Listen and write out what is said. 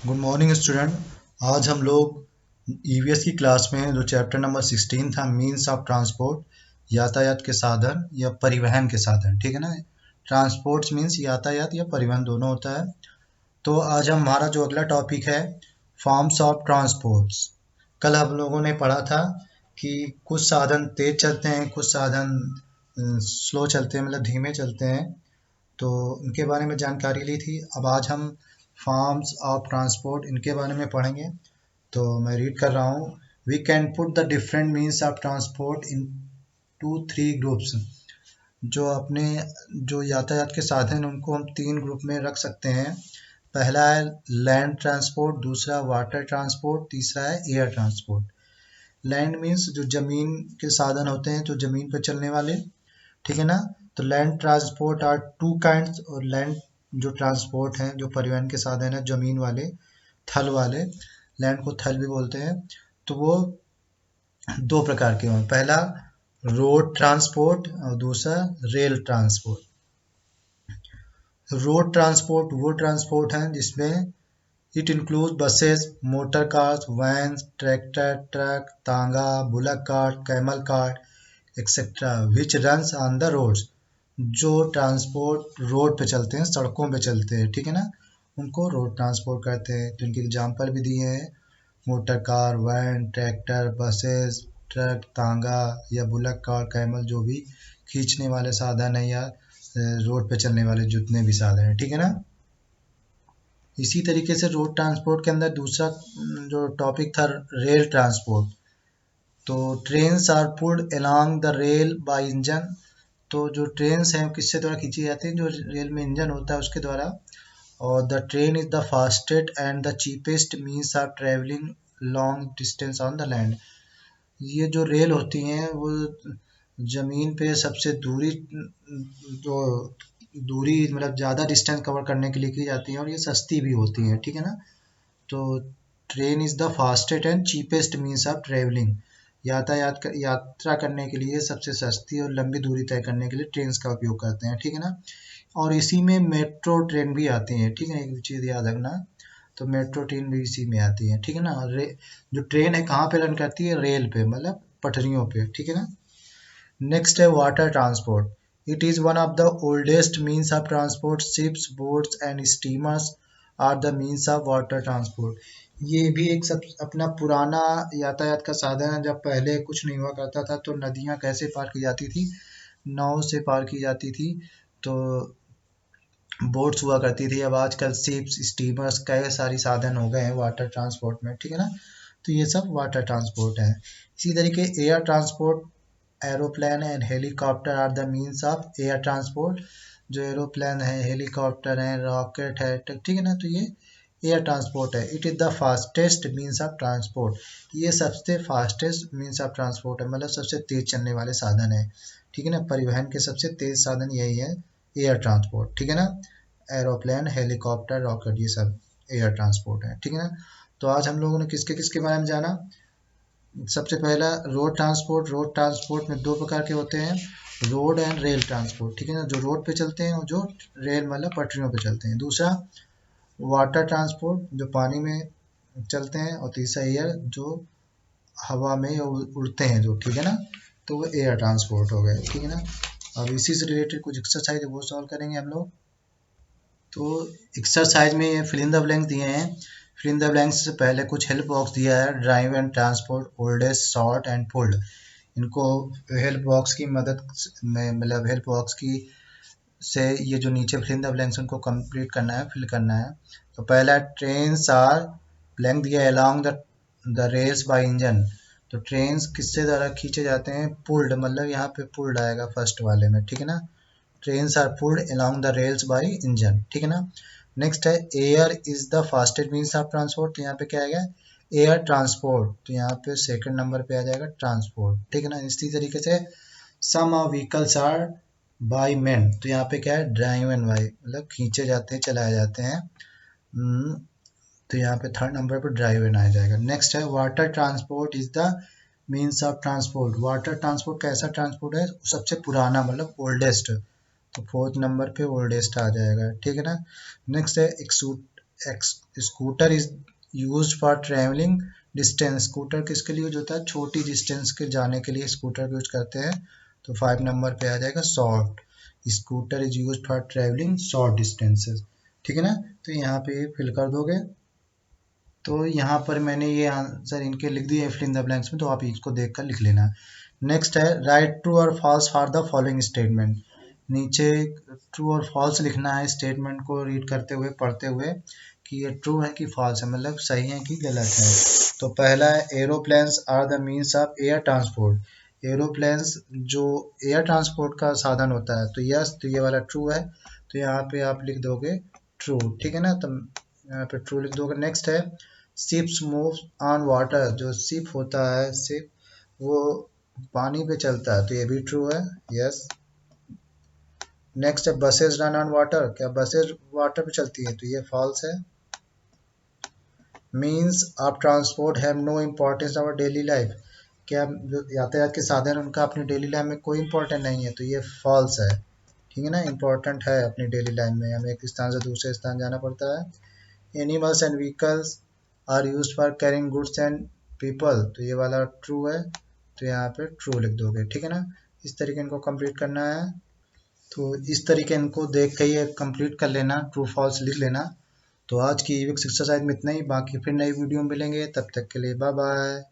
Good morning student. आज हम लोग ईवीएस की क्लास में जो चैप्टर नंबर 16 था मीन्स ऑफ ट्रांसपोर्ट, यातायात के साधन या परिवहन के साधन, ठीक है ना। ट्रांसपोर्ट मीन्स यातायात या परिवहन दोनों होता है। तो आज हमारा जो अगला टॉपिक है फॉर्म्स ऑफ ट्रांसपोर्ट्स। कल हम लोगों ने पढ़ा था कि कुछ साधन तेज चलते हैं, कुछ साधन स्लो चलते हैं, मतलब धीमे चलते हैं। तो इनके बारे में जानकारी ली थी। अब आज हम फॉर्म्स ऑफ ट्रांसपोर्ट इनके बारे में पढ़ेंगे। तो मैं रीड कर रहा हूँ। We can put the different means of transport in 2-3 groups. जो अपने जो यातायात के साधन उनको हम 3 ग्रुप में रख सकते हैं। पहला है लैंड ट्रांसपोर्ट, दूसरा वाटर ट्रांसपोर्ट, तीसरा है एयर ट्रांसपोर्ट। लैंड मीन्स जो ज़मीन के साधन होते हैं, जो ज़मीन पर चलने वाले, ठीक है ना। तो land transport are two kinds. और लैंड जो ट्रांसपोर्ट हैं, जो परिवहन के साधन है जमीन वाले, थल वाले, लैंड को थल भी बोलते हैं। तो वो दो प्रकार के हैं। पहला रोड ट्रांसपोर्ट और दूसरा रेल ट्रांसपोर्ट। रोड ट्रांसपोर्ट वो ट्रांसपोर्ट है जिसमें it include buses, motor cars, vans, tractor, truck, tonga, bullock cart, camel cart etcetera which runs on the roads. जो ट्रांसपोर्ट रोड पे चलते हैं, सड़कों पे चलते हैं, ठीक है ना, उनको रोड ट्रांसपोर्ट कहते हैं। तो इनके एग्जाम्पल भी दिए हैं, motor car, van, tractor, buses, truck, तांगा या बुलक कार, कैमल, जो भी खींचने वाले साधन है या रोड पे चलने वाले जितने भी साधन हैं, ठीक है ना। इसी तरीके से रोड ट्रांसपोर्ट के अंदर दूसरा जो टॉपिक था रेल ट्रांसपोर्ट। तो trains are pulled along the rail by engine. तो जो ट्रेन्स हैं किससे द्वारा खींची जाती हैं, जो रेल में इंजन होता है उसके द्वारा। और the train is the fastest and the cheapest means of travelling long distance on the land. ये जो रेल होती हैं वो ज़मीन पे सबसे जो दूरी मतलब ज़्यादा डिस्टेंस कवर करने के लिए की जाती हैं, और ये सस्ती भी होती हैं, ठीक है ना। तो train is the fastest and cheapest means of travelling. यात्रा करने के लिए सबसे सस्ती और लंबी दूरी तय करने के लिए ट्रेन का उपयोग करते हैं, ठीक है ना। और इसी में मेट्रो ट्रेन भी आती हैं, ठीक है, एक चीज़ याद रखना। तो मेट्रो ट्रेन भी इसी में आती है, ठीक है ना। जो ट्रेन है कहाँ पे रन करती है, रेल पे, मतलब पटरियों पे, ठीक है ना। नेक्स्ट है water transport. It is one of the oldest means of transport. Ships, boats and steamers are the means of water transport. ये भी एक सब अपना पुराना यातायात का साधन है। जब पहले कुछ नहीं हुआ करता था तो नदियाँ कैसे पार की जाती थी, नाव से पार की जाती थी। तो बोट्स हुआ करती थी। अब आजकल शिप्स, स्टीमर्स, कई सारी साधन हो गए हैं वाटर ट्रांसपोर्ट में, ठीक है ना। तो ये सब वाटर ट्रांसपोर्ट है। इसी तरीके air transport, aeroplane and helicopter are the means of air transport. जो एरोप्लेन है, हेलीकॉप्टर है, रॉकेट है, ठीक है ना, तो ये एयर ट्रांसपोर्ट है। It is the fastest means of transport. ये सबसे फास्टेस्ट मीन्स ऑफ ट्रांसपोर्ट है, मतलब सबसे तेज चलने वाले साधन है, ठीक है ना। परिवहन के सबसे तेज साधन यही है, एयर ट्रांसपोर्ट, ठीक है ना। एरोप्लेन, हेलीकॉप्टर, रॉकेट, ये सब एयर ट्रांसपोर्ट है, ठीक है ना। तो आज हम लोगों ने किसके किसके बारे में जाना। सबसे पहला रोड ट्रांसपोर्ट। रोड ट्रांसपोर्ट में दो प्रकार के होते हैं, रोड एंड रेल ट्रांसपोर्ट, ठीक है ना, जो रोड पे चलते हैं और जो रेल मतलब पटरियों पे चलते हैं। दूसरा वाटर ट्रांसपोर्ट, जो पानी में चलते हैं। और तीसरा एयर, जो हवा में उड़ते हैं जो, ठीक है ना। तो वो एयर ट्रांसपोर्ट हो गए, ठीक है ना। अब इसी से रिलेटेड कुछ एक्सरसाइज है वो सॉल्व करेंगे हम लोग। तो एक्सरसाइज में ये फिल इन द ब्लैंक्स दिए हैं। फिल इन द ब्लैंक्स से पहले कुछ हेल्प बॉक्स दिया है, drive and transport, oldest, short and pulled. इनको हेल्प बॉक्स की मदद में, मतलब हेल्प बॉक्स की से ये जो नीचे फिल इन द ब्लैंक्स उनको कंप्लीट करना है, फिल करना है। तो पहला ट्रेन्स आर ब्लैंक दिया along the rails by engine. तो ट्रेन्स किससे द्वारा खींचे जाते हैं, पुल्ड, मतलब यहाँ पे पुल्ड आएगा फर्स्ट वाले में, ठीक है ना। Trains are pulled along the rails by engine, ठीक है ना। नेक्स्ट है air is the fastest means of transport. तो यहाँ पे क्या आएगा, एयर ट्रांसपोर्ट। तो यहाँ पे सेकंड नंबर पे आ जाएगा ट्रांसपोर्ट, ठीक है ना। इसी तरीके से some of vehicles are by man. तो यहाँ पे क्या है, ड्राइवन बाय, मतलब खींचे जाते हैं, चलाए जाते हैं। तो यहाँ पे थर्ड नंबर पर ड्राइवन आ जाएगा। नेक्स्ट है water transport is the means of transport. Water transport कैसा ट्रांसपोर्ट है, सबसे पुराना, मतलब ओल्डेस्ट। तो फोर्थ नंबर पे ओल्डेस्ट आ जाएगा, ठीक है ना। नेक्स्ट है scooter is use for travelling distance. Scooter किसके लिए यूज होता है? छोटी डिस्टेंस के जाने के लिए स्कूटर यूज करते हैं। तो 5 नंबर पे आ जाएगा short. Scooter is use for travelling short distances. ठीक है ना, तो यहाँ पे फिल कर दोगे। तो यहाँ पर मैंने ये आंसर इनके लिख दिए फिल इन द ब्लैंक्स में, तो आप इसको देख कर लिख लेना। नेक्स्ट है राइट ट्रू और false for the following statement. नीचे ट्रू और फॉल्स लिखना है स्टेटमेंट को रीड करते हुए, पढ़ते हुए, कि ये ट्रू है कि फॉल्स है, मतलब सही है कि गलत है। तो पहला है aeroplanes are the means of air transport. Aeroplanes जो एयर ट्रांसपोर्ट का साधन होता है, तो यस, तो ये वाला ट्रू है। तो यहाँ पे आप लिख दोगे ट्रू। ठीक है ना, तो यहाँ पे ट्रू लिख दोगे। नेक्स्ट है शिप्स मूव ऑन वाटर। जो शिप होता है, शिप वो पानी पे चलता है, तो ये भी ट्रू है, यस। नेक्स्ट है बसेस रन ऑन वाटर। क्या बसेस वाटर पे चलती है? तो ये फॉल्स है। Means of transport have no importance our daily life. क्या जो यातायात के साधन उनका अपनी डेली लाइफ में कोई इम्पोर्टेंट नहीं है? तो ये फॉल्स है। ठीक है ना, इम्पोर्टेंट है अपनी डेली लाइफ में, हमें एक स्थान से दूसरे स्थान जाना पड़ता है। Animals and vehicles are use for carrying goods and people. तो ये वाला ट्रू है, तो यहाँ पे ट्रू लिख दोगे। ठीक है ना, इस तरीके इनको कंप्लीट करना है। तो इस तरीके इनको देख के ये कंप्लीट कर लेना, ट्रू फॉल्स लिख लेना। तो आज की ईविक्स एक्सरसाइज में इतना ही, बाकी फिर नई वीडियो में मिलेंगे, तब तक के लिए बाय बाय।